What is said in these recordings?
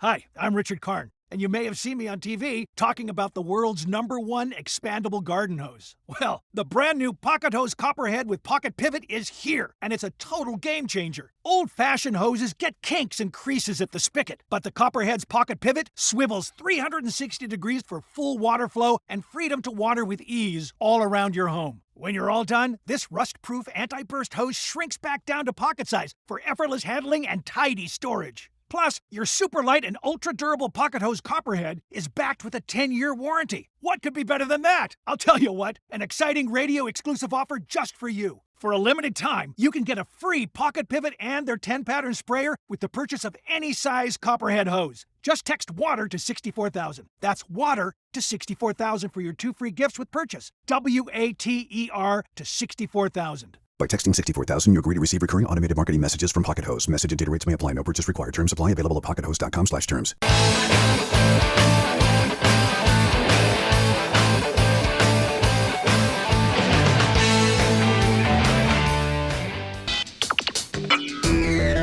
Hi, I'm Richard Karn, and you may have seen me on TV talking about the world's #1 expandable garden hose. Well, the brand new Pocket Hose Copperhead with Pocket Pivot is here, and it's a total game changer. Old-fashioned hoses get kinks and creases at the spigot, but the Copperhead's Pocket Pivot swivels 360 degrees for full water flow and freedom to water with ease all around your home. When you're all done, this rust-proof anti-burst hose shrinks back down to pocket size for effortless handling and tidy storage. Plus, your super light and ultra-durable Pocket Hose Copperhead is backed with a 10-year warranty. What could be better than that? I'll tell you what, an exciting radio-exclusive offer just for you. For a limited time, you can get a free Pocket Pivot and their 10-pattern sprayer with the purchase of any size Copperhead hose. Just text WATER to 64,000. That's WATER to 64,000 for your 2 free gifts with purchase. WATER to 64,000. By texting 64,000, you agree to receive recurring automated marketing messages from Pocket Hose. Message and data rates may apply. No purchase required. Terms apply. Available at pockethose.com/terms.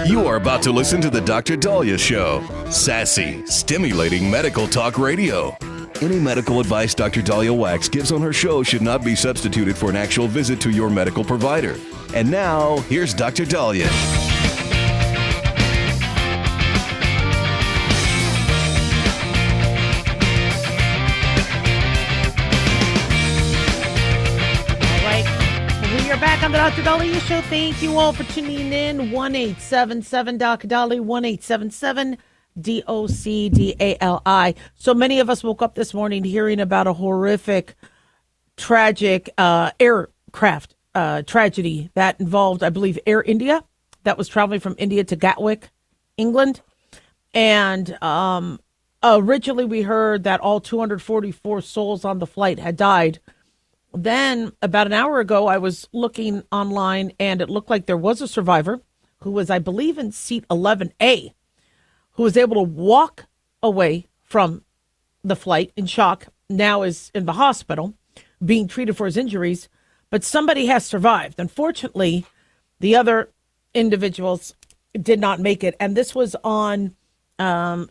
You are about to listen to the Dr. Daliah Show. Sassy, stimulating medical talk radio. Any medical advice Dr. Daliah Wax gives on her show should not be substituted for an actual visit to your medical provider. And now, here's Dr. Daliah. All right, we are back on the Dr. Daliah Show. Thank you all for tuning in. 1-877 Dr. Daliah, 1-877-DOCDALI. So many of us woke up this morning hearing about a horrific, tragic aircraft tragedy that involved, I believe, Air India that was traveling from India to Gatwick, England. And originally we heard that all 244 souls on the flight had died. Then about an hour ago, I was looking online and it looked like there was a survivor who was, I believe, in seat 11A, who was able to walk away from the flight in shock, now is in the hospital being treated for his injuries, but somebody has survived. Unfortunately, the other individuals did not make it, and this was on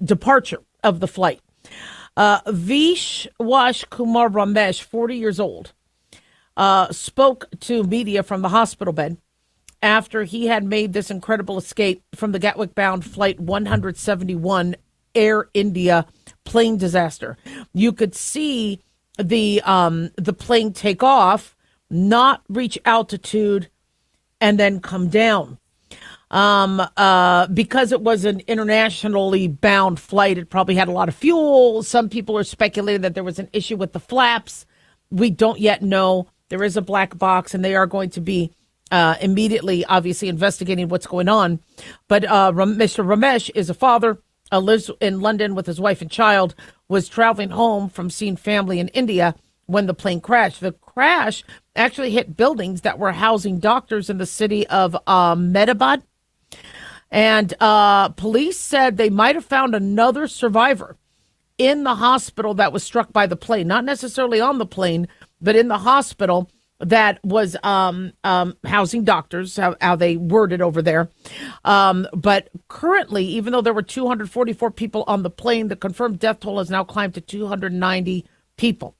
departure of the flight. Vishwash Kumar Ramesh, 40 years old, spoke to media from the hospital bed after he had made this incredible escape from the Gatwick-bound Flight 171 Air India plane disaster. You could see the plane take off, not reach altitude, and then come down. Because it was an internationally bound flight, it probably had a lot of fuel. Some people are speculating that there was an issue with the flaps. We don't yet know. There is a black box, and they are going to be immediately, obviously, investigating what's going on. But Mr. Ramesh is a father, lives in London with his wife and child, was traveling home from seeing family in India when the plane crashed. The crash actually hit buildings that were housing doctors in the city of Medabad. And police said they might have found another survivor in the hospital that was struck by the plane, not necessarily on the plane, but in the hospital that was housing doctors, how they word it over there. But currently, even though there were 244 people on the plane, the confirmed death toll has now climbed to 290 people.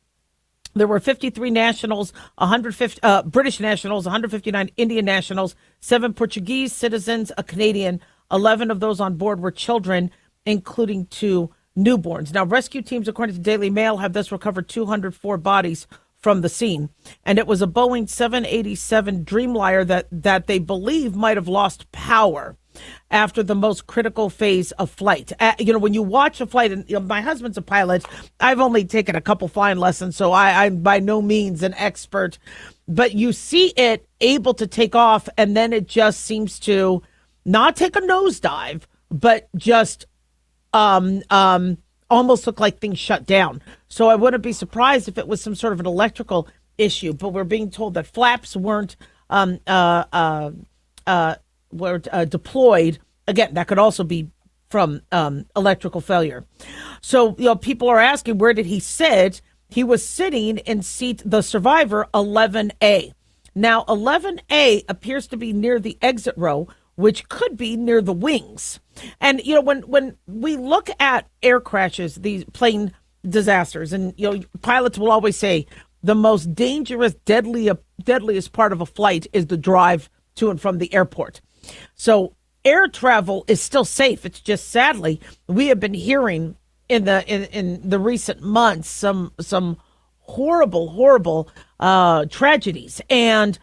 There were 53 nationals, 150 British nationals, 159 Indian nationals, 7 Portuguese citizens, a Canadian. 11 of those on board were children, including 2 newborns. Now, rescue teams, according to Daily Mail, have thus recovered 204 bodies from the scene. And it was a Boeing 787 Dreamliner that they believe might have lost power after the most critical phase of flight. When you watch a flight, and my husband's a pilot, I've only taken a couple flying lessons, so I'm by no means an expert, but you see it able to take off, and then it just seems to not take a nosedive, but just almost look like things shut down. So I wouldn't be surprised if it was some sort of an electrical issue, but we're being told that flaps weren't deployed. Again, that could also be from electrical failure. So, people are asking, where did he sit? He was sitting in seat, the survivor, 11A. Now, 11A appears to be near the exit row which could be near the wings. And, when we look at air crashes, these plane disasters, and, pilots will always say the most dangerous, deadliest part of a flight is the drive to and from the airport. So air travel is still safe. It's just, sadly, we have been hearing in the recent months some horrible tragedies. And,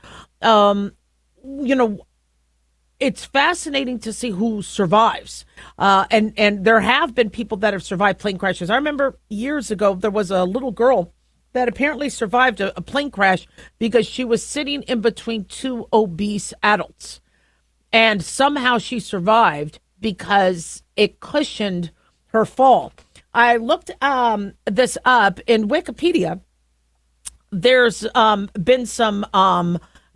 it's fascinating to see who survives. And there have been people that have survived plane crashes. I remember years ago, there was a little girl that apparently survived a plane crash because she was sitting in between two obese adults. And somehow she survived because it cushioned her fall. I looked this up in Wikipedia. There's been some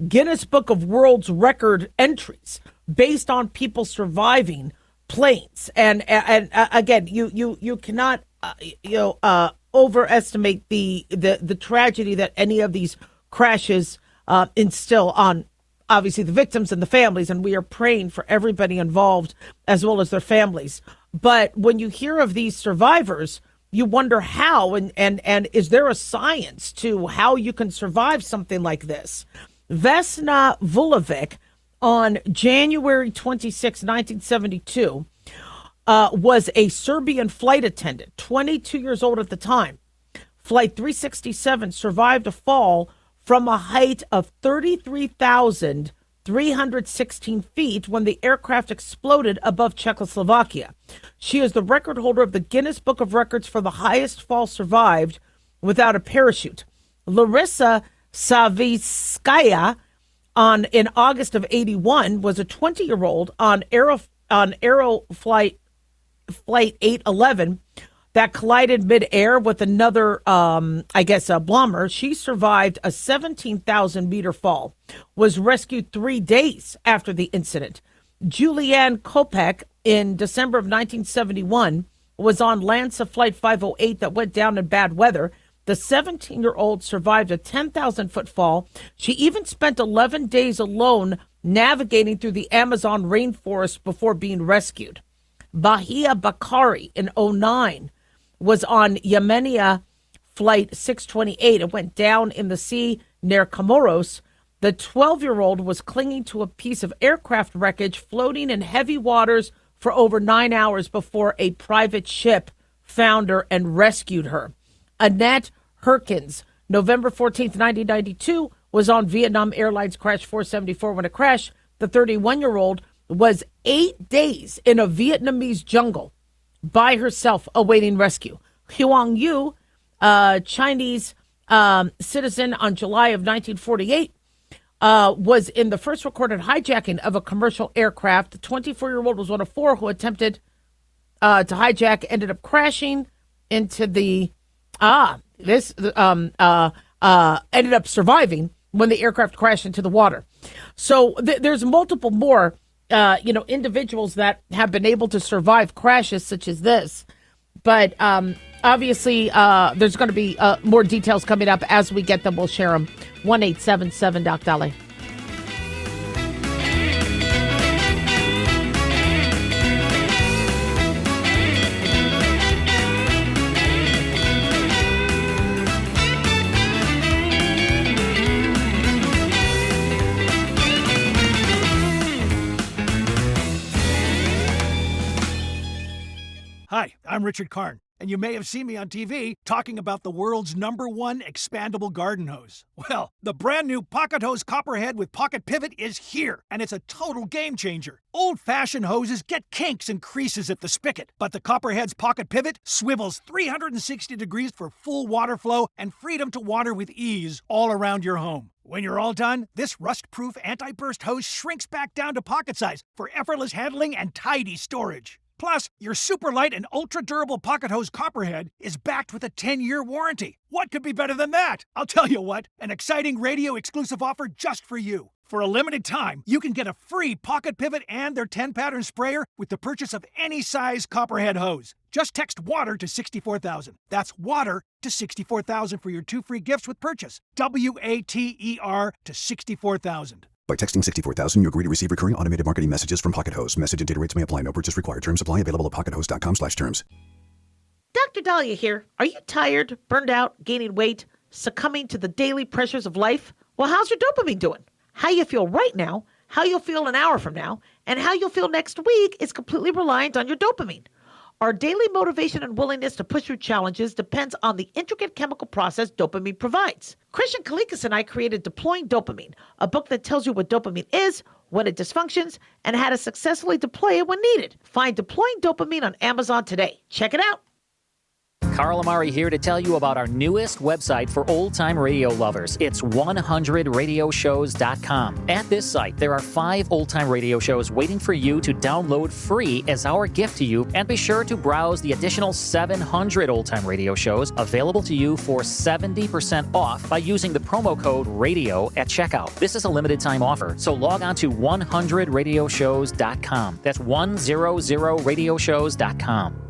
Guinness Book of World's Record entries based on people surviving planes. And again, you cannot overestimate the tragedy that any of these crashes instill on, obviously, the victims and the families. And we are praying for everybody involved as well as their families. But when you hear of these survivors, you wonder how, and is there a science to how you can survive something like this? Vesna Vulovic, on January 26, 1972, was a Serbian flight attendant, 22 years old at the time. Flight 367 survived a fall from a height of 33,316 feet when the aircraft exploded above Czechoslovakia. She is the record holder of the Guinness Book of Records for the highest fall survived without a parachute. Larissa Savitskaya, in August of 81, was a 20-year-old on Aeroflight Flight 811 that collided midair with another, a bomber. She survived a 17,000-meter fall, was rescued 3 days after the incident. Julianne Kopek, in December of 1971, was on Lanza Flight 508 that went down in bad weather. The 17-year-old survived a 10,000-foot fall. She even spent 11 days alone navigating through the Amazon rainforest before being rescued. Bahia Bakari, in 2009, was on Yemenia Flight 628. It went down in the sea near Comoros. The 12-year-old was clinging to a piece of aircraft wreckage floating in heavy waters for over 9 hours before a private ship found her and rescued her. Annette Herkins, November 14th, 1992, was on Vietnam Airlines Crash 474 when it crashed. The 31-year-old was 8 days in a Vietnamese jungle by herself awaiting rescue. Huang Yu, Chinese citizen, on July of 1948, was in the first recorded hijacking of a commercial aircraft. The 24-year-old was one of four who attempted to hijack, ended up crashing into the ended up surviving when the aircraft crashed into the water. So there's multiple more, individuals that have been able to survive crashes such as this. But obviously, there's going to be more details coming up. As we get them, we'll share them. 1-877 Doc Daliah. Hi, I'm Richard Karn, and you may have seen me on TV talking about the world's #1 expandable garden hose. Well, the brand new Pocket Hose Copperhead with Pocket Pivot is here, and it's a total game changer. Old-fashioned hoses get kinks and creases at the spigot, but the Copperhead's Pocket Pivot swivels 360 degrees for full water flow and freedom to water with ease all around your home. When you're all done, this rust-proof anti-burst hose shrinks back down to pocket size for effortless handling and tidy storage. Plus, your super light and ultra-durable Pocket Hose Copperhead is backed with a 10-year warranty. What could be better than that? I'll tell you what, an exciting radio-exclusive offer just for you. For a limited time, you can get a free Pocket Pivot and their 10-pattern sprayer with the purchase of any size Copperhead hose. Just text WATER to 64,000. That's WATER to 64,000 for your 2 free gifts with purchase. WATER to 64,000. By texting 64000, you agree to receive recurring automated marketing messages from Pocket Host. Message and data rates may apply. No purchase required. Terms apply. Available at pockethost.com/terms. Dr. Daliah here. Are you tired, burned out, gaining weight, succumbing to the daily pressures of life? Well, how's your dopamine doing? How you feel right now, how you'll feel an hour from now, and how you'll feel next week is completely reliant on your dopamine. Our daily motivation and willingness to push through challenges depends on the intricate chemical process dopamine provides. Christian Kalikas and I created Deploying Dopamine, a book that tells you what dopamine is, when it dysfunctions, and how to successfully deploy it when needed. Find Deploying Dopamine on Amazon today. Check it out. Carl Amari here to tell you about our newest website for old-time radio lovers. It's 100radioshows.com. At this site, there are 5 old-time radio shows waiting for you to download free as our gift to you, and be sure to browse the additional 700 old-time radio shows available to you for 70% off by using the promo code RADIO at checkout. This is a limited-time offer, so log on to 100radioshows.com. That's 100radioshows.com.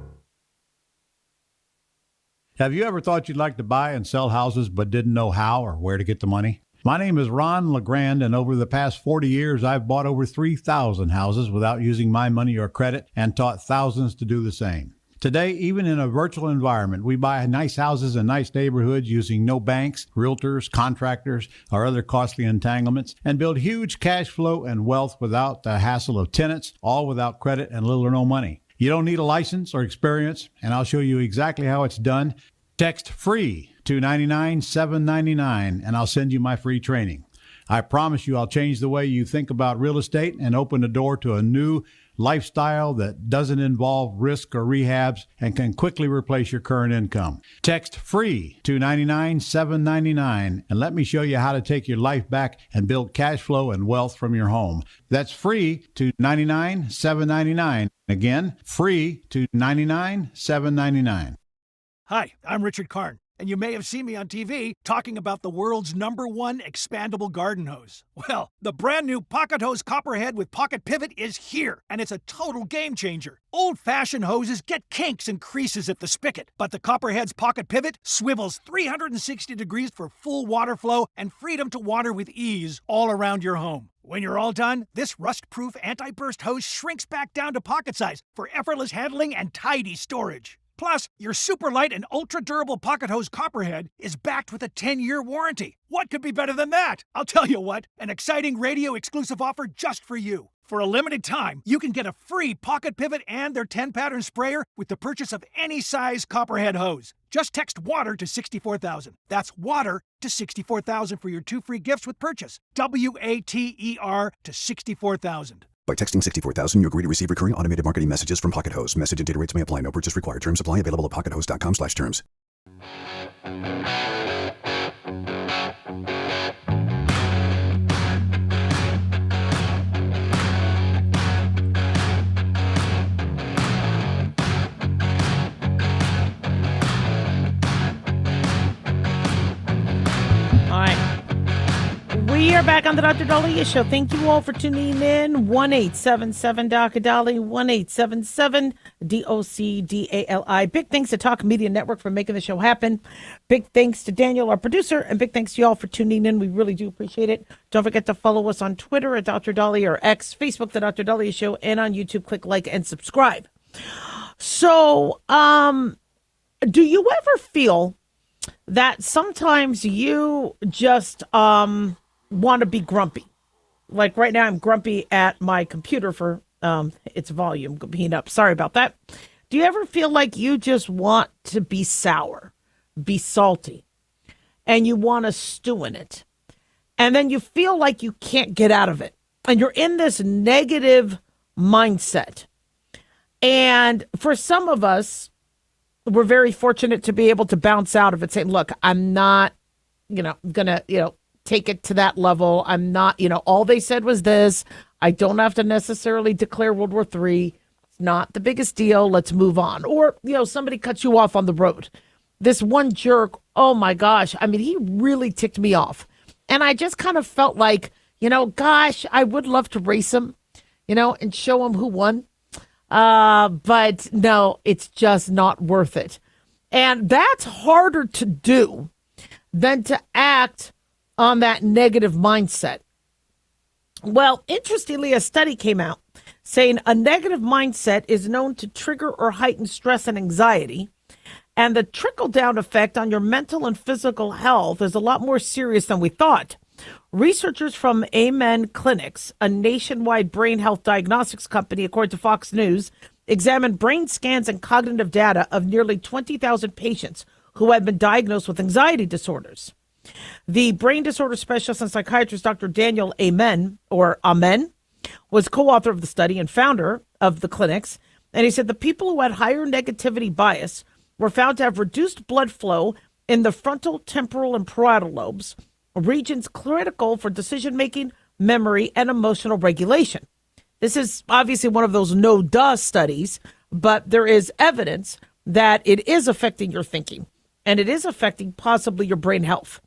Have you ever thought you'd like to buy and sell houses but didn't know how or where to get the money? My name is Ron LeGrand, and over the past 40 years, I've bought over 3,000 houses without using my money or credit and taught thousands to do the same. Today, even in a virtual environment, we buy nice houses in nice neighborhoods using no banks, realtors, contractors, or other costly entanglements, and build huge cash flow and wealth without the hassle of tenants, all without credit and little or no money. You don't need a license or experience, and I'll show you exactly how it's done. Text FREE to 99799, and I'll send you my free training. I promise you I'll change the way you think about real estate and open the door to a new lifestyle that doesn't involve risk or rehabs and can quickly replace your current income. Text FREE to 99799, and let me show you how to take your life back and build cash flow and wealth from your home. That's FREE to 99799. Again, FREE to 99799. Hi, I'm Richard Karn, and you may have seen me on TV talking about the world's #1 expandable garden hose. Well, the brand new Pocket Hose Copperhead with Pocket Pivot is here, and it's a total game changer. Old-fashioned hoses get kinks and creases at the spigot, but the Copperhead's Pocket Pivot swivels 360 degrees for full water flow and freedom to water with ease all around your home. When you're all done, this rust-proof anti-burst hose shrinks back down to pocket size for effortless handling and tidy storage. Plus, your super light and ultra-durable Pocket Hose Copperhead is backed with a 10-year warranty. What could be better than that? I'll tell you what, an exciting radio-exclusive offer just for you. For a limited time, you can get a free Pocket Pivot and their 10-pattern sprayer with the purchase of any size Copperhead hose. Just text WATER to 64,000. That's WATER to 64,000 for your 2 free gifts with purchase. WATER to 64,000. By texting 64000, you agree to receive recurring automated marketing messages from Pocket Host. Message and data rates may apply. No purchase required. Terms apply. Available at pockethost.com/terms. All right. We are back on the Dr. Daliah Show. Thank you all for tuning in. 1-877-Dr. 1-877-DOCDALI. Big thanks to Talk Media Network for making the show happen. Big thanks to Daniel, our producer, and big thanks to y'all for tuning in. We really do appreciate it. Don't forget to follow us on Twitter at Dr. Daliah or X, Facebook, The Dr. Daliah Show, and on YouTube. Click like and subscribe. So, do you ever feel that sometimes you just want to be grumpy? Like right now I'm grumpy at my computer for its volume being up. Sorry about that. Do you ever feel like you just want to be sour, be salty, and you want to stew in it, and then you feel like you can't get out of it, and you're in this negative mindset? And for some of us, we're very fortunate to be able to bounce out of it, saying, look, I'm not, gonna, take it to that level. I'm not, all they said was this. I don't have to necessarily declare World War III. It's not the biggest deal. Let's move on. Or, somebody cuts you off on the road. This one jerk, oh my gosh. I mean, he really ticked me off. And I just kind of felt like, gosh, I would love to race him, and show him who won. But no, it's just not worth it. And that's harder to do than to act on that negative mindset. Well, interestingly, a study came out saying a negative mindset is known to trigger or heighten stress and anxiety. And the trickle-down effect on your mental and physical health is a lot more serious than we thought. Researchers from Amen Clinics, a nationwide brain health diagnostics company, according to Fox News, examined brain scans and cognitive data of nearly 20,000 patients who had been diagnosed with anxiety disorders. The brain disorder specialist and psychiatrist Dr. Daniel Amen, was co-author of the study and founder of the clinics. And he said the people who had higher negativity bias were found to have reduced blood flow in the frontal, temporal, and parietal lobes, regions critical for decision-making, memory, and emotional regulation. This is obviously one of those no-duh studies, but there is evidence that it is affecting your thinking, and it is affecting possibly your brain health.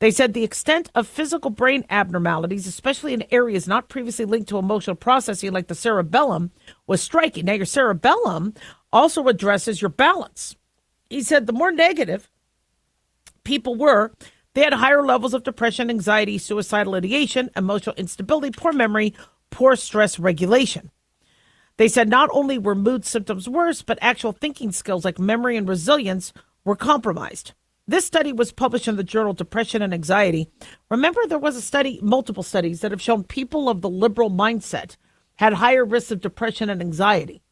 They said the extent of physical brain abnormalities, especially in areas not previously linked to emotional processing like the cerebellum, was striking. Now, your cerebellum also addresses your balance. He said the more negative people were, they had higher levels of depression, anxiety, suicidal ideation, emotional instability, poor memory, poor stress regulation. They said not only were mood symptoms worse, but actual thinking skills like memory and resilience were compromised. This study was published in the journal Depression and Anxiety. Remember, there was a study, multiple studies that have shown people of the liberal mindset had higher risks of depression and anxiety.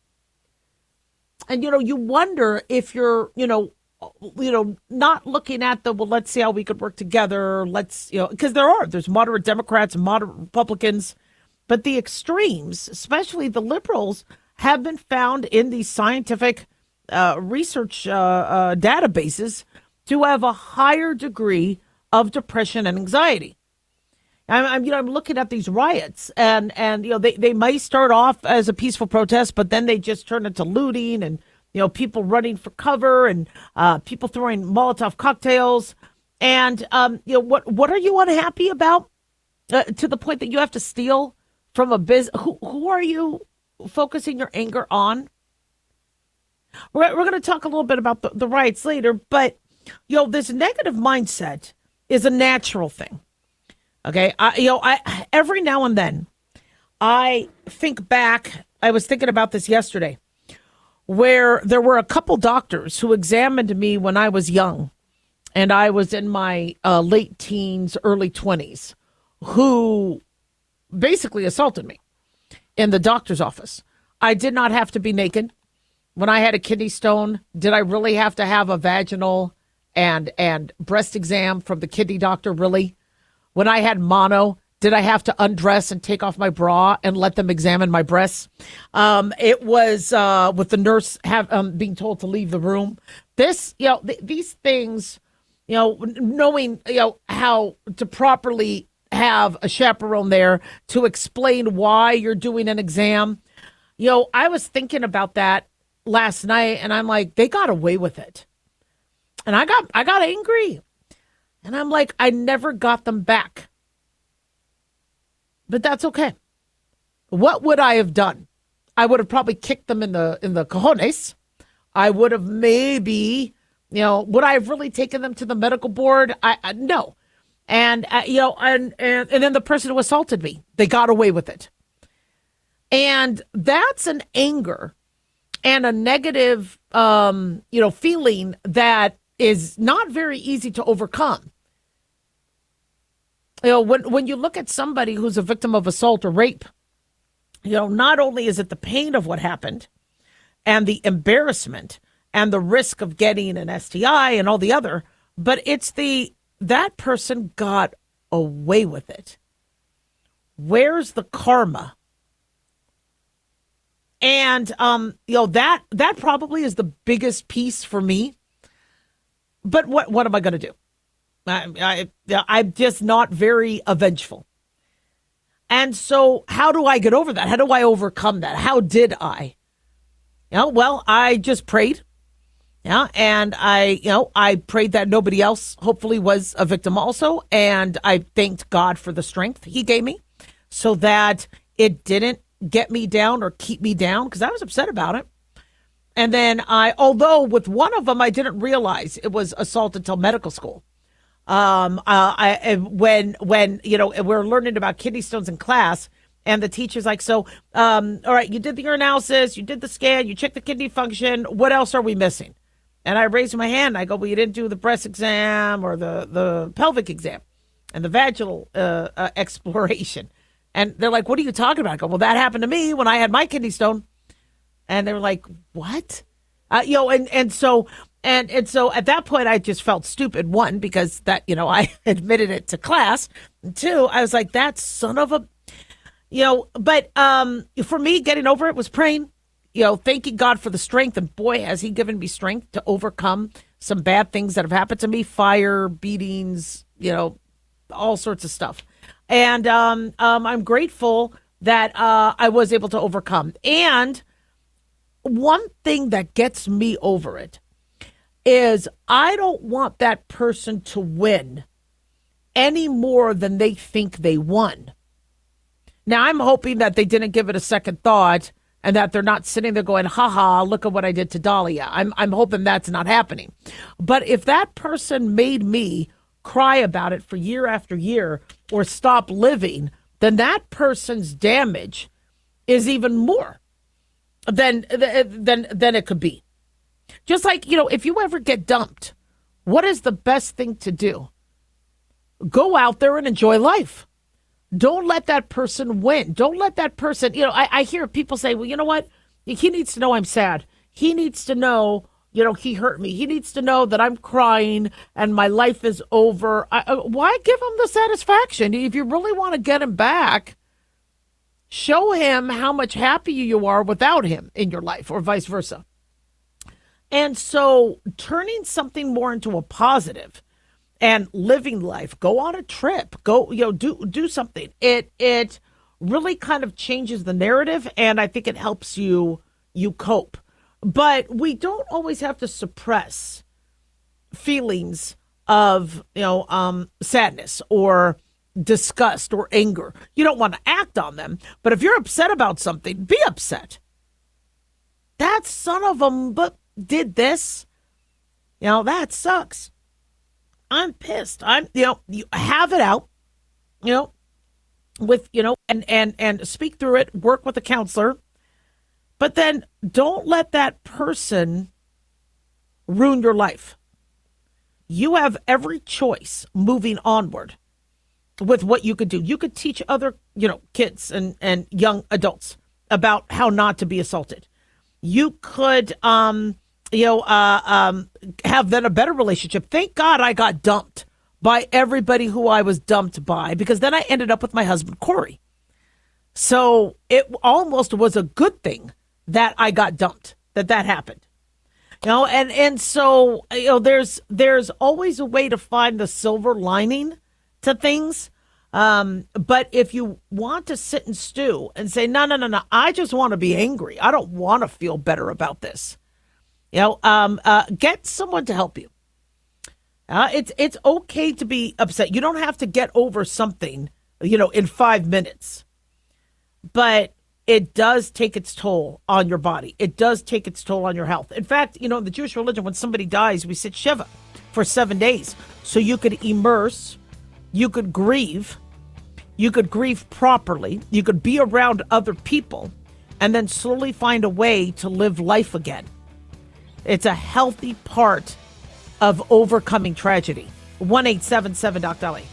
And, you wonder if you're, not looking at well, let's see how we could work together. Because there's moderate Democrats and moderate Republicans, but the extremes, especially the liberals, have been found in these scientific research databases to have a higher degree of depression and anxiety. I'm looking at these riots, and they might start off as a peaceful protest, but then they just turn into looting and people running for cover and people throwing Molotov cocktails. And what are you unhappy about to the point that you have to steal from a business? Who are you focusing your anger on? We're going to talk a little bit about the riots later, but this negative mindset is a natural thing. Okay, I every now and then I think back. I was thinking about this yesterday, where there were a couple doctors who examined me when I was young, and I was in my late teens, early 20s, who basically assaulted me in the doctor's office. I did not have to be naked. When I had a kidney stone, did I really have to have a vaginal and breast exam from the kidney doctor, really? When I had mono, did I have to undress and take off my bra and let them examine my breasts? It was with the nurse being told to leave the room. This, these things, knowing, how to properly have a chaperone there to explain why you're doing an exam. I was thinking about that last night, and I'm like, they got away with it. And I got angry. And I'm like, I never got them back. But that's okay. What would I have done? I would have probably kicked them in the cojones. I would have maybe, would I have really taken them to the medical board? I no. And and then the person who assaulted me, they got away with it. And that's an anger and a negative feeling that is not very easy to overcome. When you look at somebody who's a victim of assault or rape, not only is it the pain of what happened and the embarrassment and the risk of getting an STI and all the other, but it's that person got away with it. Where's the karma? And, that probably is the biggest piece for me. But what am I going to do? I'm just not very vengeful. And so how do I get over that? How do I overcome that? How did I? Well, I just prayed. Yeah. And I prayed that nobody else hopefully was a victim also. And I thanked God for the strength he gave me so that it didn't get me down or keep me down, because I was upset about it. And then although with one of them, I didn't realize it was assault until medical school. When we're learning about kidney stones in class, And the teacher's like, so, all right, you did the urinalysis, you did the scan, you checked the kidney function. What else are we missing? And I raised my hand. I go, well, you didn't do the breast exam or the pelvic exam and the vaginal exploration. And they're like, what are you talking about? I go, well, that happened to me when I had my kidney stone. And they were like, what? And so at that point, I just felt stupid. One, because that, I admitted it to class. And two, I was like, that son of a, but for me, getting over it was praying, thanking God for the strength. And boy, has he given me strength to overcome some bad things that have happened to me, fire, beatings, all sorts of stuff. And I'm grateful that I was able to overcome. And one thing that gets me over it is I don't want that person to win any more than they think they won. Now, I'm hoping that they didn't give it a second thought and that they're not sitting there going, haha, look at what I did to Daliah. I'm hoping that's not happening. But if that person made me cry about it for year after year or stop living, then that person's damage is even more than it could be. Just like, if you ever get dumped, what is the best thing to do? Go out there and enjoy life. Don't let that person win. Don't let that person, I hear people say, well, you know what? He needs to know I'm sad. He needs to know, he hurt me. He needs to know that I'm crying and my life is over. Why give him the satisfaction? If you really want to get him back, show him how much happier you are without him in your life or vice versa. And so turning something more into a positive and living life, go on a trip, go, do something. It really kind of changes the narrative, and I think it helps you cope. But we don't always have to suppress feelings of, sadness or disgust or anger. You don't want to act on them, but if you're upset about something, be upset. That son of a did this. That sucks. I'm pissed. You have it out, with, and speak through it, work with a counselor, but then don't let that person ruin your life. You have every choice moving onward with what you could do. You could teach other, kids and young adults about how not to be assaulted. You could, have then a better relationship. Thank God I got dumped by everybody who I was dumped by, because then I ended up with my husband, Corey. So it almost was a good thing that I got dumped, that happened. And so, there's always a way to find the silver lining to things. But if you want to sit and stew and say, no, I just want to be angry. I don't want to feel better about this. Get someone to help you. It's okay to be upset. You don't have to get over something, in 5 minutes. But it does take its toll on your body. It does take its toll on your health. In fact, in the Jewish religion, when somebody dies, we sit Shiva for 7 days. So you could immerse, you could grieve properly, you could be around other people, and then slowly find a way to live life again. It's a healthy part of overcoming tragedy. 1-877-DOC-DALI.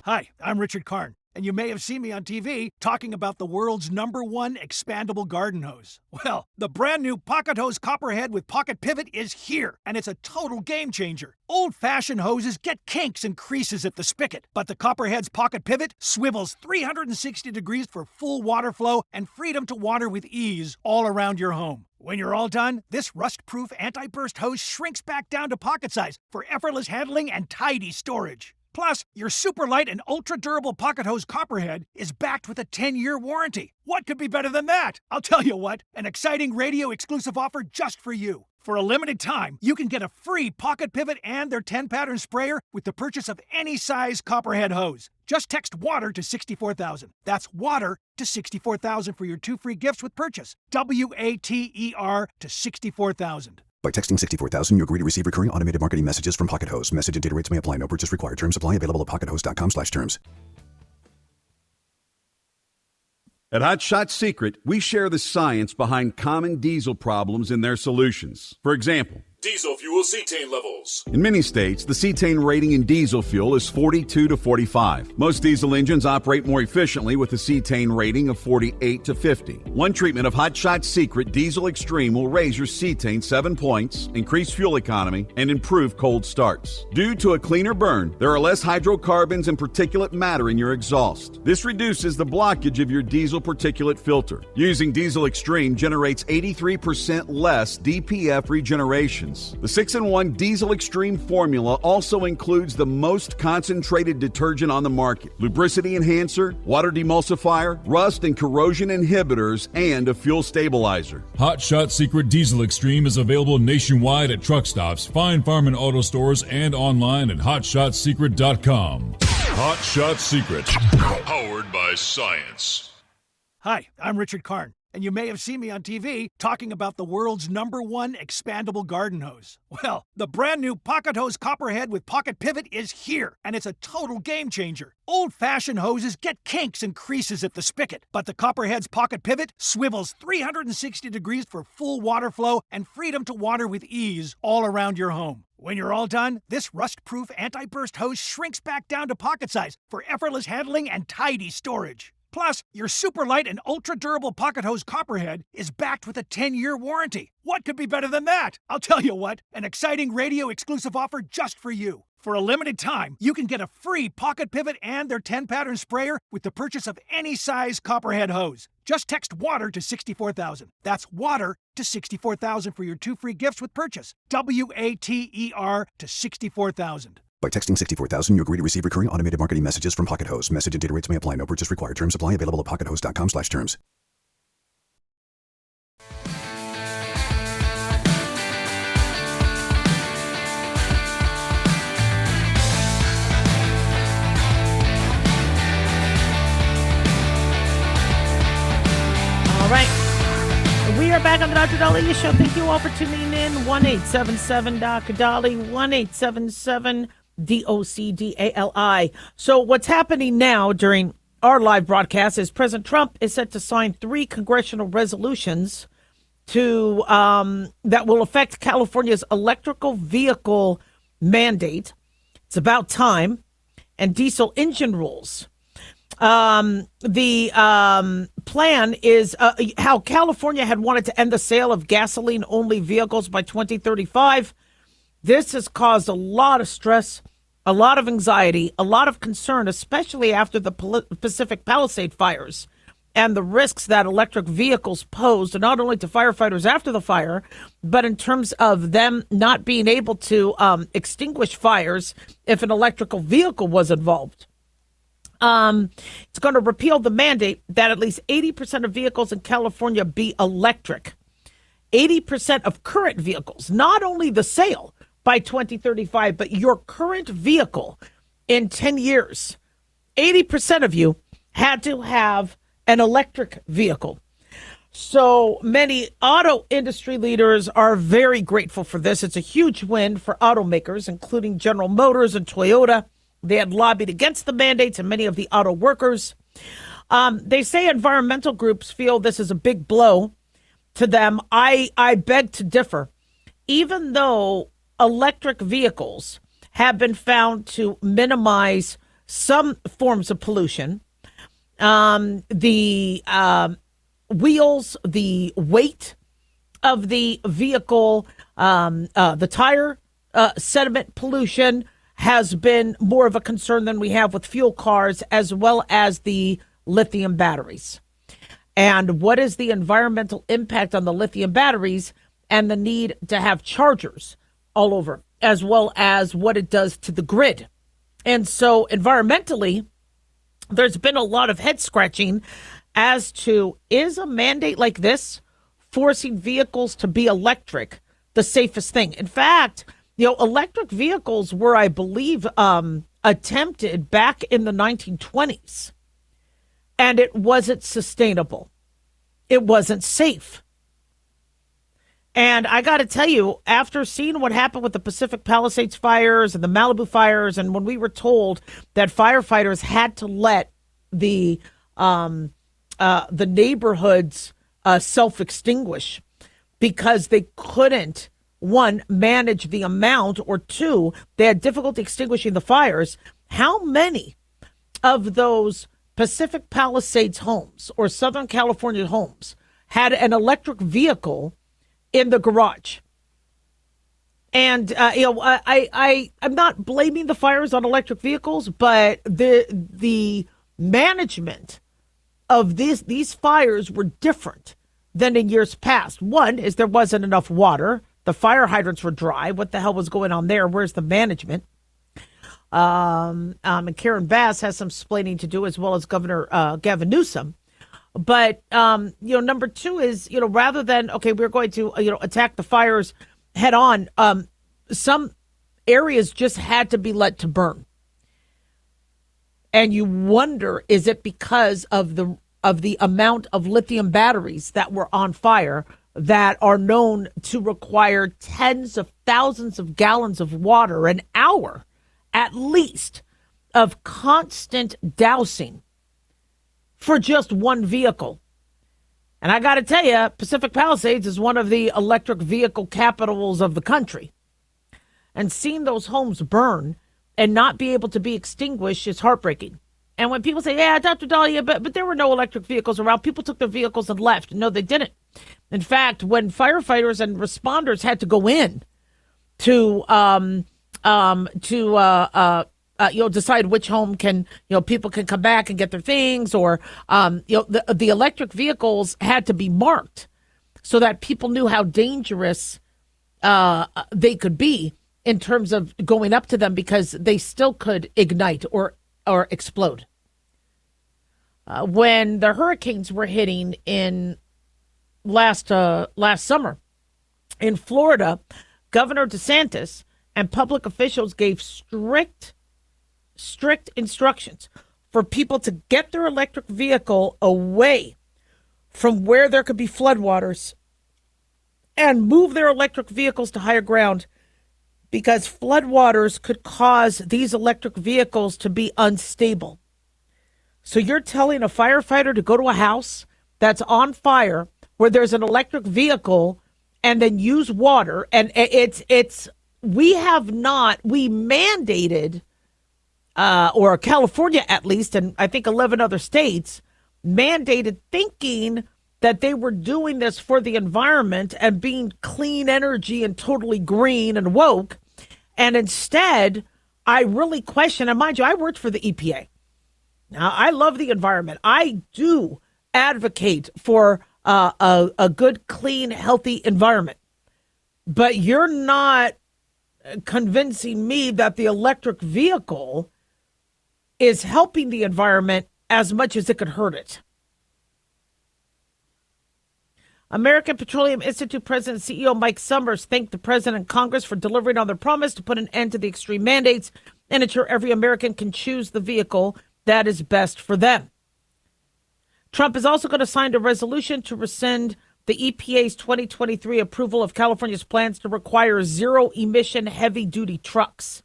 Hi, I'm Richard Karn, and you may have seen me on TV talking about the world's #1 expandable garden hose. Well, the brand new Pocket Hose Copperhead with Pocket Pivot is here, and it's a total game changer. Old-fashioned hoses get kinks and creases at the spigot, but the Copperhead's Pocket Pivot swivels 360 degrees for full water flow and freedom to water with ease all around your home. When you're all done, this rust-proof anti-burst hose shrinks back down to pocket size for effortless handling and tidy storage. Plus, your super light and ultra-durable Pocket Hose Copperhead is backed with a 10-year warranty. What could be better than that? I'll tell you what, an exciting radio-exclusive offer just for you. For a limited time, you can get a free Pocket Pivot and their 10-pattern sprayer with the purchase of any size Copperhead hose. Just text WATER to 64,000. That's WATER to 64,000 for your 2 free gifts with purchase. WATER to 64,000. By texting 64000, you agree to receive recurring automated marketing messages from Pocket Host. Message and data rates may apply. No purchase required. Terms apply. Available at pockethost.com/terms. At Hot Shot Secret, we share the science behind common diesel problems and their solutions. For example, diesel fuel cetane levels. in many states, the cetane rating in diesel fuel is 42 to 45. Most diesel engines operate more efficiently with a cetane rating of 48 to 50. One treatment of Hot Shot Secret Diesel Extreme will raise your cetane 7 points, increase fuel economy, and improve cold starts. Due to a cleaner burn, there are less hydrocarbons and particulate matter in your exhaust. This reduces the blockage of your diesel particulate filter. Using Diesel Extreme generates 83% less DPF regeneration. The 6-in-1 Diesel Extreme formula also includes the most concentrated detergent on the market, lubricity enhancer, water demulsifier, rust and corrosion inhibitors, and a fuel stabilizer. Hot Shot Secret Diesel Extreme is available nationwide at truck stops, fine farm and auto stores, and online at hotshotsecret.com. Hot Shot Secret, powered by science. Hi, I'm Richard Karn, and you may have seen me on TV talking about the world's #1 expandable garden hose. Well, the brand new Pocket Hose Copperhead with Pocket Pivot is here, and it's a total game changer. Old-fashioned hoses get kinks and creases at the spigot, but the Copperhead's Pocket Pivot swivels 360 degrees for full water flow and freedom to water with ease all around your home. When you're all done, this rust-proof anti-burst hose shrinks back down to pocket size for effortless handling and tidy storage. Plus, your super light and ultra-durable Pocket Hose Copperhead is backed with a 10-year warranty. What could be better than that? I'll tell you what, an exciting radio-exclusive offer just for you. For a limited time, you can get a free Pocket Pivot and their 10-pattern sprayer with the purchase of any size Copperhead hose. Just text WATER to 64,000. That's WATER to 64,000 for your 2 free gifts with purchase. WATER to 64,000. By texting 64000, you agree to receive recurring automated marketing messages from Pocket Host. Message and data rates may apply. No purchase required. Terms apply. Available at pockethost.com/terms. All right. We are back on the Dr. Daliah Show. Thank you all for tuning in. 1-877-Dr. Dali, 1-877-DOCDALI. So what's happening now during our live broadcast is President Trump is set to sign 3 congressional resolutions to that will affect California's electrical vehicle mandate. It's about time. And diesel engine rules. The plan is how California had wanted to end the sale of gasoline-only vehicles by 2035. This has caused a lot of stress, a lot of anxiety, a lot of concern, especially after the Pacific Palisades fires and the risks that electric vehicles posed, not only to firefighters after the fire, but in terms of them not being able to extinguish fires if an electrical vehicle was involved. It's going to repeal the mandate that at least 80% of vehicles in California be electric. 80% of current vehicles, not only the sale by 2035, but your current vehicle in 10 years. 80% of you had to have an electric vehicle. So many auto industry leaders are very grateful for this. It's a huge win for automakers, including General Motors and Toyota. They had lobbied against the mandates and many of the auto workers. They say environmental groups feel this is a big blow to them. I beg to differ. Even though electric vehicles have been found to minimize some forms of pollution, the wheels, the weight of the vehicle, the tire sediment pollution has been more of a concern than we have with fuel cars, as well as the lithium batteries. And what is the environmental impact on the lithium batteries and the need to have chargers all over, as well as what it does to the grid? And so environmentally, there's been a lot of head scratching as to, is a mandate like this, forcing vehicles to be electric, the safest thing? In fact, electric vehicles were, I believe, attempted back in the 1920s, and it wasn't sustainable. It wasn't safe. And I got to tell you, after seeing what happened with the Pacific Palisades fires and the Malibu fires, and when we were told that firefighters had to let the neighborhoods self-extinguish because they couldn't, one, manage the amount, or two, they had difficulty extinguishing the fires. How many of those Pacific Palisades homes or Southern California homes had an electric vehicle in the garage? And I'm not blaming the fires on electric vehicles, but the management of these fires were different than in years past. One is there wasn't enough water. The fire hydrants were dry. What the hell was going on there? Where's the management? And Karen Bass has some explaining to do, as well as Governor Gavin Newsom. But, number two is, rather than, okay, we're going to, attack the fires head on, some areas just had to be let to burn. And you wonder, is it because of the amount of lithium batteries that were on fire that are known to require tens of thousands of gallons of water an hour, at least, of constant dousing for just one vehicle? And I got to tell you, Pacific Palisades is one of the electric vehicle capitals of the country. And seeing those homes burn and not be able to be extinguished is heartbreaking. And when people say, yeah, Dr. Daliah, but there were no electric vehicles around, people took their vehicles and left. No, they didn't. In fact, when firefighters and responders had to go in to decide which home can, people can come back and get their things, or, the electric vehicles had to be marked so that people knew how dangerous they could be in terms of going up to them, because they still could ignite or explode. When the hurricanes were hitting in last summer in Florida, Governor DeSantis and public officials gave strict instructions for people to get their electric vehicle away from where there could be floodwaters and move their electric vehicles to higher ground, because floodwaters could cause these electric vehicles to be unstable. So you're telling a firefighter to go to a house that's on fire where there's an electric vehicle and then use water, and we mandated, or California at least, and I think 11 other states mandated, thinking that they were doing this for the environment and being clean energy and totally green and woke. And instead, I really question, and mind you, I worked for the EPA. Now, I love the environment. I do advocate for a good, clean, healthy environment. But you're not convincing me that the electric vehicle is helping the environment as much as it could hurt it. American Petroleum Institute President and CEO Mike Summers thanked the president and Congress for delivering on their promise to put an end to the extreme mandates and ensure every American can choose the vehicle that is best for them. Trump is also going to sign a resolution to rescind the EPA's 2023 approval of California's plans to require zero-emission heavy-duty trucks.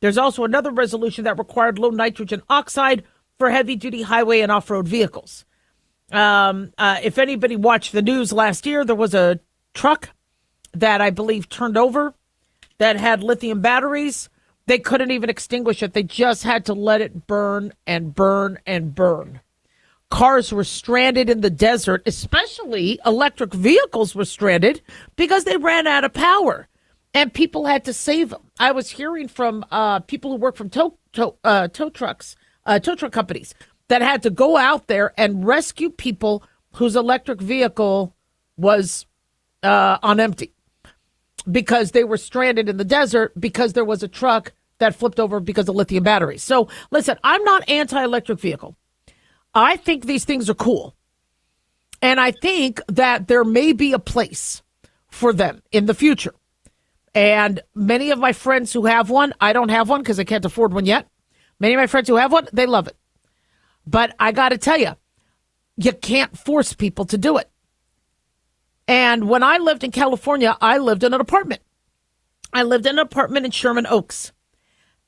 There's also another resolution that required low nitrogen oxide for heavy-duty highway and off-road vehicles. If anybody watched the news last year, there was a truck that I believe turned over that had lithium batteries. They couldn't even extinguish it. They just had to let it burn and burn and burn. Cars were stranded in the desert, especially electric vehicles were stranded because they ran out of power and people had to save them. I was hearing from people who work from tow truck companies that had to go out there and rescue people whose electric vehicle was on empty because they were stranded in the desert because there was a truck that flipped over because of lithium batteries. So listen, I'm not anti-electric vehicle. I think these things are cool. And I think that there may be a place for them in the future. And many of my friends who have one, I don't have one because I can't afford one yet. Many of my friends who have one, they love it. But I got to tell you, you can't force people to do it. And when I lived in California, I lived in an apartment. I lived in an apartment in Sherman Oaks.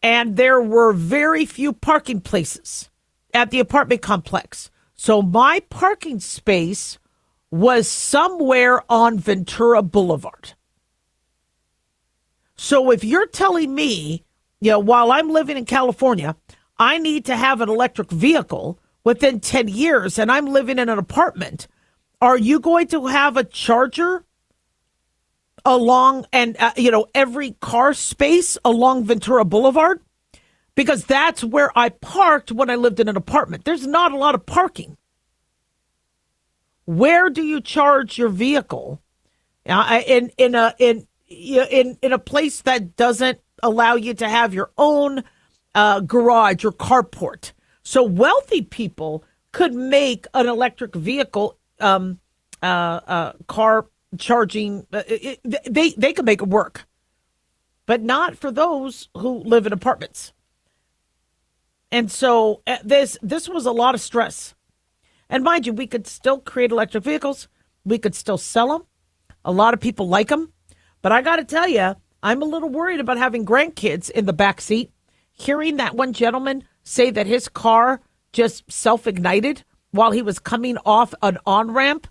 And there were very few parking places at the apartment complex. So my parking space was somewhere on Ventura Boulevard. So if you're telling me, while I'm living in California, I need to have an electric vehicle within 10 years and I'm living in an apartment, are you going to have a charger along and, every car space along Ventura Boulevard? Because that's where I parked when I lived in an apartment. There's not a lot of parking. Where do you charge your vehicle in a place that doesn't allow you to have your own garage or carport? So wealthy people could make an electric vehicle car charging. They could make it work, but not for those who live in apartments. And so this was a lot of stress. And mind you, we could still create electric vehicles. We could still sell them. A lot of people like them. But I got to tell you, I'm a little worried about having grandkids in the back seat. Hearing that one gentleman say that his car just self-ignited while he was coming off an on-ramp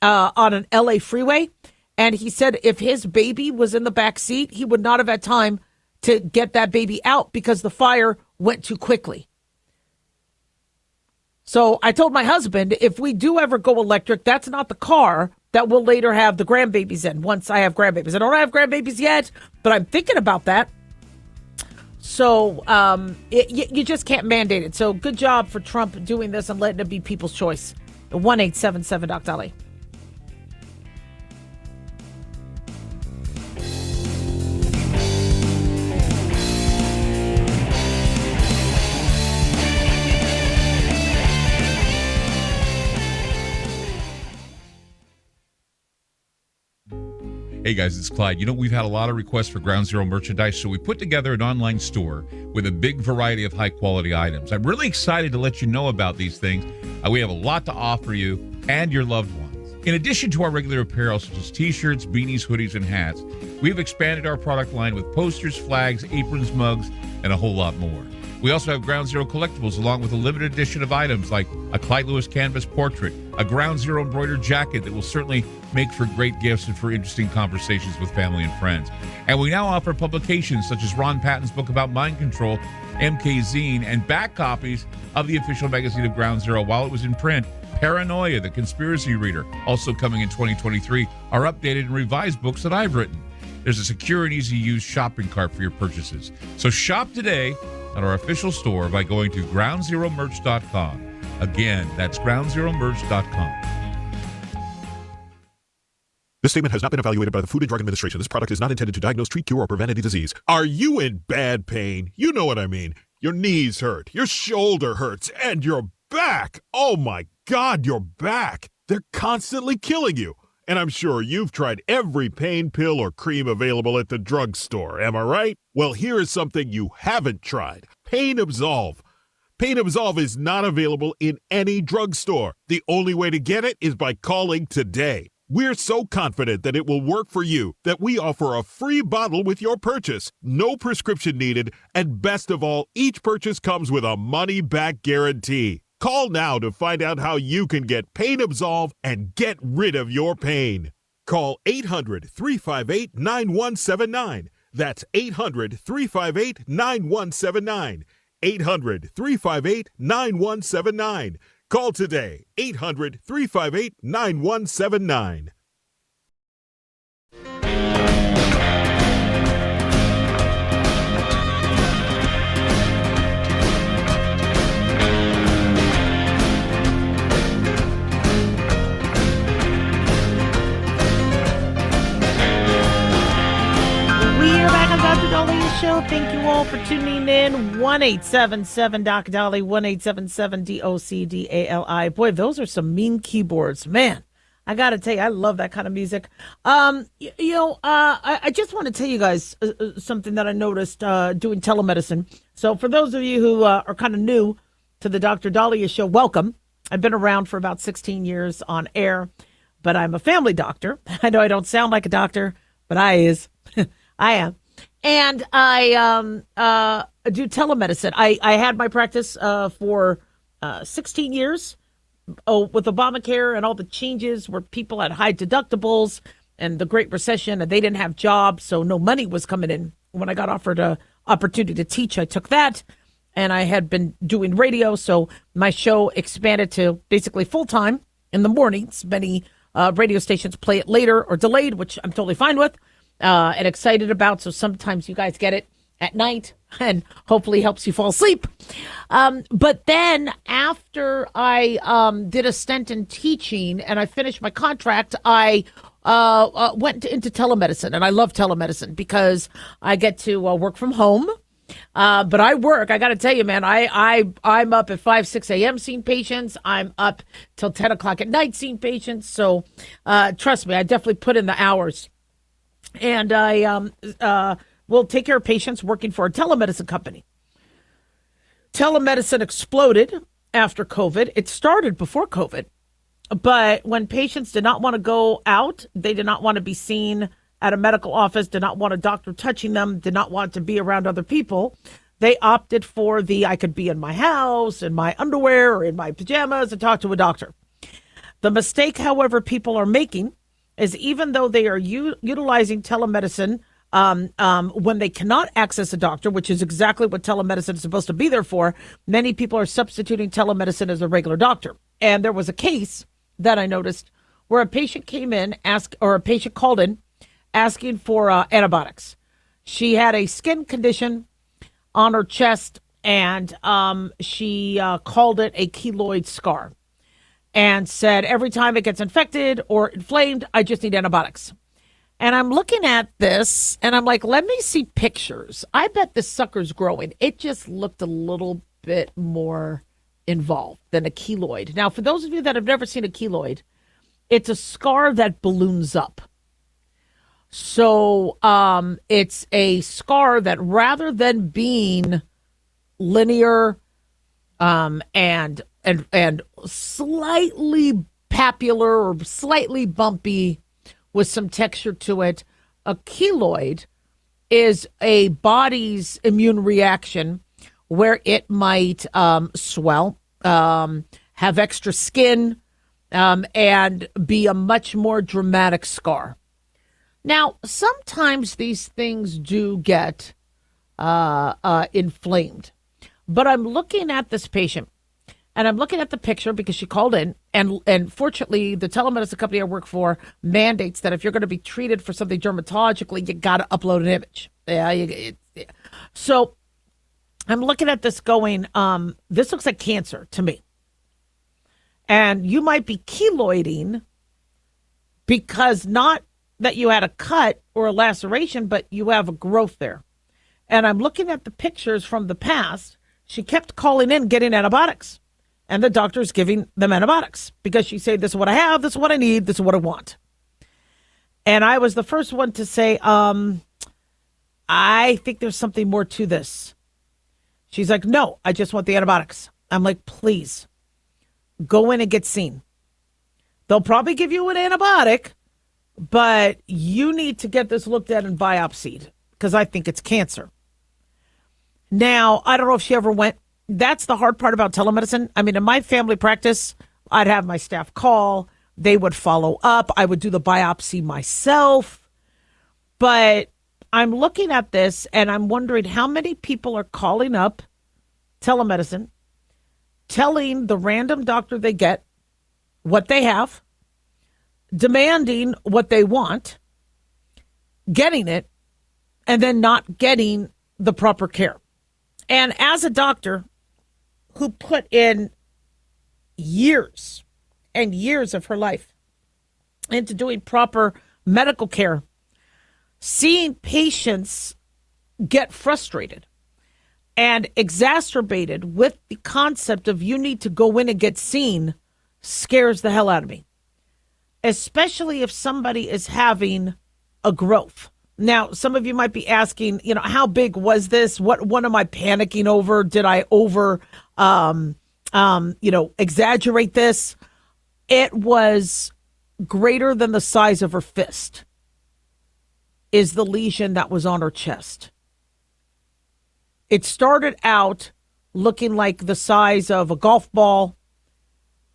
on an LA freeway. And he said if his baby was in the back seat, he would not have had time to get that baby out because the fire went too quickly. So I told my husband, if we do ever go electric, that's not the car that we'll later have the grandbabies in once I have grandbabies. I don't have grandbabies yet, but I'm thinking about that. So you just can't mandate it. So good job for Trump doing this and letting it be people's choice. 1-877 Doc Dali. Hey guys, it's Clyde. We've had a lot of requests for Ground Zero merchandise, so we put together an online store with a big variety of high-quality items. I'm really excited to let you know about these things. We have a lot to offer you and your loved ones. In addition to our regular apparel, such as t-shirts, beanies, hoodies, and hats, we've expanded our product line with posters, flags, aprons, mugs, and a whole lot more. We also have Ground Zero collectibles along with a limited edition of items like a Clyde Lewis canvas portrait, a Ground Zero embroidered jacket that will certainly make for great gifts and for interesting conversations with family and friends. And we now offer publications such as Ron Patton's book about mind control, MK Zine, and back copies of the official magazine of Ground Zero while it was in print. Paranoia, the Conspiracy Reader, also coming in 2023, are updated and revised books that I've written. There's a secure and easy-to-use shopping cart for your purchases. So shop today at our official store by going to groundzeromerch.com. Again, that's groundzeromerch.com. This statement has not been evaluated by the Food and Drug Administration. This product is not intended to diagnose, treat, cure, or prevent any disease. Are you in bad pain? You know what I mean. Your knees hurt, your shoulder hurts, and your back. Oh my God, your back. They're constantly killing you. And I'm sure you've tried every pain pill or cream available at the drugstore, am I right? Well, here is something you haven't tried. Pain Absolve. Pain Absolve is not available in any drugstore. The only way to get it is by calling today. We're so confident that it will work for you that we offer a free bottle with your purchase. No prescription needed, and best of all, each purchase comes with a money-back guarantee. Call now to find out how you can get Pain Absolve and get rid of your pain. Call 800-358-9179. That's 800-358-9179. 800-358-9179. Call today, 800-358-9179. We're back on Dr. Daliah Show. Thank you all for tuning in. 1-877 Doc Dali, 1-877 DOCDALI. Boy, those are some mean keyboards, man. I got to tell you, I love that kind of music. I just want to tell you guys something that I noticed doing telemedicine. So for those of you who are kind of new to the Dr. Daliah Show, welcome. I've been around for about 16 years on air. but I'm a family doctor. I know I don't sound like a doctor, but I am. And I do telemedicine. I had my practice for 16 years with Obamacare and all the changes where people had high deductibles and the Great Recession, and they didn't have jobs, so no money was coming in. When I got offered an opportunity to teach, I took that. And I had been doing radio, so my show expanded to basically full-time in the mornings. Many radio stations play it later or delayed, which I'm totally fine with and excited about. So sometimes you guys get it at night and hopefully helps you fall asleep. But then after I did a stint in teaching and I finished my contract, I went into telemedicine. And I love telemedicine because I get to work from home. But I work, I got to tell you, man, I'm up at 5, 6 a.m. seeing patients. I'm up till 10 o'clock at night seeing patients. So trust me, I definitely put in the hours. And I will take care of patients working for a telemedicine company. Telemedicine exploded after COVID. It started before COVID. But when patients did not want to go out, they did not want to be seen at a medical office, did not want a doctor touching them, did not want to be around other people, they opted for I could be in my house, in my underwear, or in my pajamas and talk to a doctor. The mistake, however, people are making is even though they are utilizing telemedicine when they cannot access a doctor, which is exactly what telemedicine is supposed to be there for, many people are substituting telemedicine as a regular doctor. And there was a case that I noticed where a patient came in, a patient called in, asking for antibiotics. She had a skin condition on her chest, and she called it a keloid scar and said, every time it gets infected or inflamed, I just need antibiotics. And I'm looking at this, and I'm like, let me see pictures. I bet this sucker's growing. It just looked a little bit more involved than a keloid. Now, for those of you that have never seen a keloid, it's a scar that balloons up. So it's a scar that rather than being linear and slightly papular or slightly bumpy with some texture to it, a keloid is a body's immune reaction where it might swell, have extra skin, and be a much more dramatic scar. Now, sometimes these things do get inflamed, but I'm looking at this patient and I'm looking at the picture because she called in, and fortunately, the telemedicine company I work for mandates that if you're going to be treated for something dermatologically, you got to upload an image. So I'm looking at this going, this looks like cancer to me. And you might be keloiding because not that you had a cut or a laceration, but you have a growth there. And I'm looking at the pictures from the past. She kept calling in, getting antibiotics. And the doctor's giving them antibiotics because she said, this is what I have, this is what I need, this is what I want. And I was the first one to say, I think there's something more to this. She's like, no, I just want the antibiotics. I'm like, please, go in and get seen. They'll probably give you an antibiotic, but you need to get this looked at and biopsied because I think it's cancer. Now, I don't know if she ever went. That's the hard part about telemedicine. I mean, in my family practice, I'd have my staff call. They would follow up. I would do the biopsy myself. But I'm looking at this and I'm wondering how many people are calling up telemedicine, telling the random doctor they get what they have, demanding what they want, getting it, and then not getting the proper care. And as a doctor who put in years and years of her life into doing proper medical care, seeing patients get frustrated and exacerbated with the concept of you need to go in and get seen scares the hell out of me, especially if somebody is having a growth. Now, some of you might be asking, how big was this? What am I panicking over? Did I exaggerate this? It was greater than the size of her fist is the lesion that was on her chest. It started out looking like the size of a golf ball,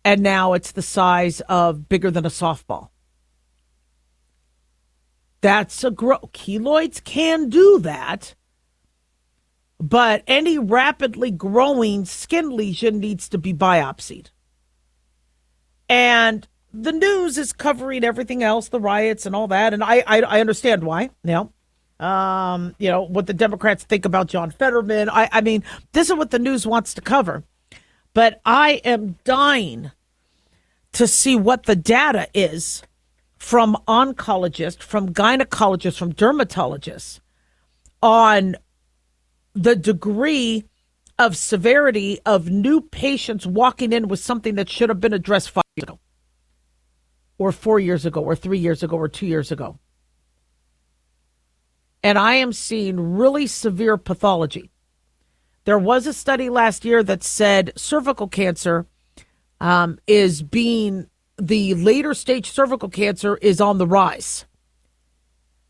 and now it's the size of bigger than a softball. That's a keloids can do that, but any rapidly growing skin lesion needs to be biopsied. And the news is covering everything else, the riots and all that, and I understand why. What the Democrats think about John Fetterman. I mean, this is what the news wants to cover. But I am dying to see what the data is from oncologists, from gynecologists, from dermatologists on the degree of severity of new patients walking in with something that should have been addressed 5 years ago, or 4 years ago, or 3 years ago, or 2 years ago. And I am seeing really severe pathology. There was a study last year that said cervical cancer is being, the later stage cervical cancer is on the rise,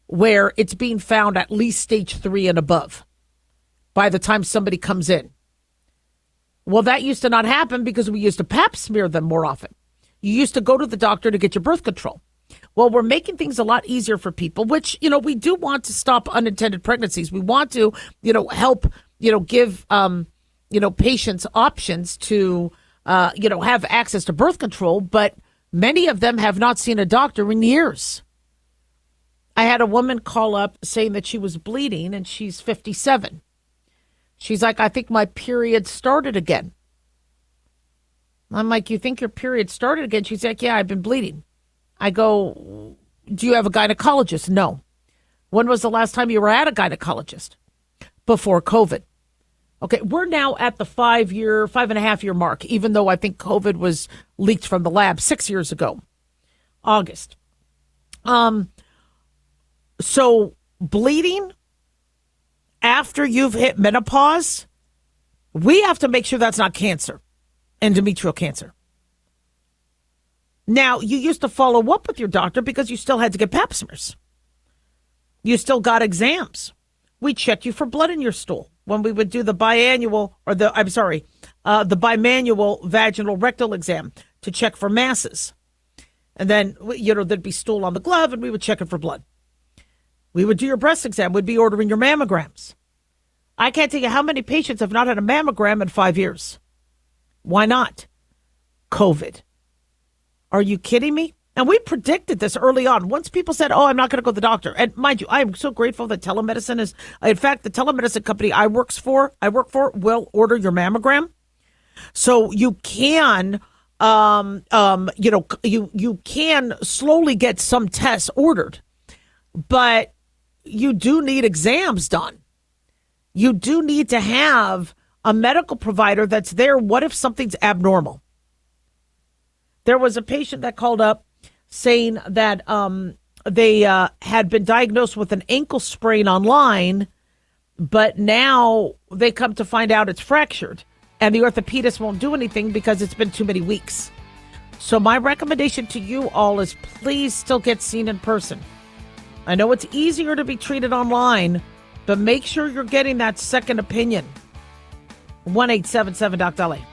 where it's being found at least stage 3 and above by the time somebody comes in. Well, that used to not happen because we used to pap smear them more often. You used to go to the doctor to get your birth control. Well, we're making things a lot easier for people, which, we do want to stop unintended pregnancies. We want to, help, give, patients options to, have access to birth control. But many of them have not seen a doctor in years. I had a woman call up saying that she was bleeding and she's 57. She's like, I think my period started again. I'm like, you think your period started again? She's like, yeah, I've been bleeding. I go, do you have a gynecologist? No. When was the last time you were at a gynecologist? Before COVID. Okay, we're now at the 5.5 year mark, even though I think COVID was leaked from the lab 6 years ago, August. So bleeding after you've hit menopause, we have to make sure that's not cancer, endometrial cancer. Now, you used to follow up with your doctor because you still had to get pap smears. You still got exams. We checked you for blood in your stool when we would do the bimanual vaginal rectal exam to check for masses. And then, there'd be stool on the glove and we would check it for blood. We would do your breast exam. We'd be ordering your mammograms. I can't tell you how many patients have not had a mammogram in 5 years. Why not? COVID. Are you kidding me? And we predicted this early on. Once people said, oh, I'm not going to go to the doctor. And mind you, I am so grateful that telemedicine is, in fact, the telemedicine company I work for will order your mammogram. So you can, you can slowly get some tests ordered, but you do need exams done. You do need to have a medical provider that's there. What if something's abnormal? There was a patient that called up saying that they had been diagnosed with an ankle sprain online, but now they come to find out it's fractured, and the orthopedist won't do anything because it's been too many weeks. So my recommendation to you all is please still get seen in person. I know it's easier to be treated online, but make sure you're getting that second opinion. 1-877-DOC-DALIAH.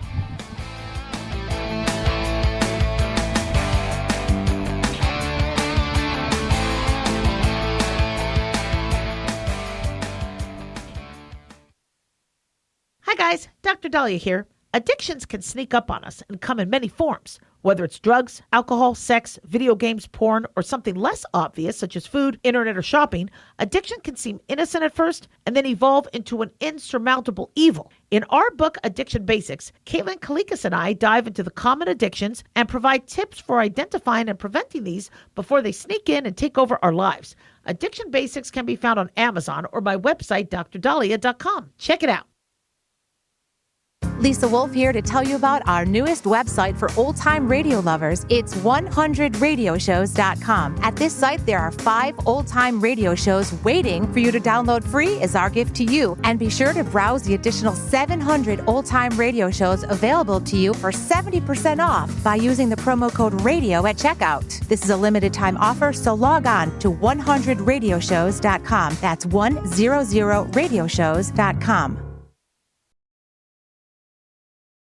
Hi guys, Dr. Daliah here. Addictions can sneak up on us and come in many forms, whether it's drugs, alcohol, sex, video games, porn, or something less obvious such as food, internet, or shopping. Addiction can seem innocent at first and then evolve into an insurmountable evil. In our book, Addiction Basics, Caitlin Kalikas and I dive into the common addictions and provide tips for identifying and preventing these before they sneak in and take over our lives. Addiction Basics can be found on Amazon or my website, drdaliah.com. Check it out. Lisa Wolf here to tell you about our newest website for old-time radio lovers. It's 100radioshows.com. At this site, there are 5 old-time radio shows waiting for you to download free as our gift to you. And be sure to browse the additional 700 old-time radio shows available to you for 70% off by using the promo code RADIO at checkout. This is a limited-time offer, so log on to 100radioshows.com. That's 100radioshows.com.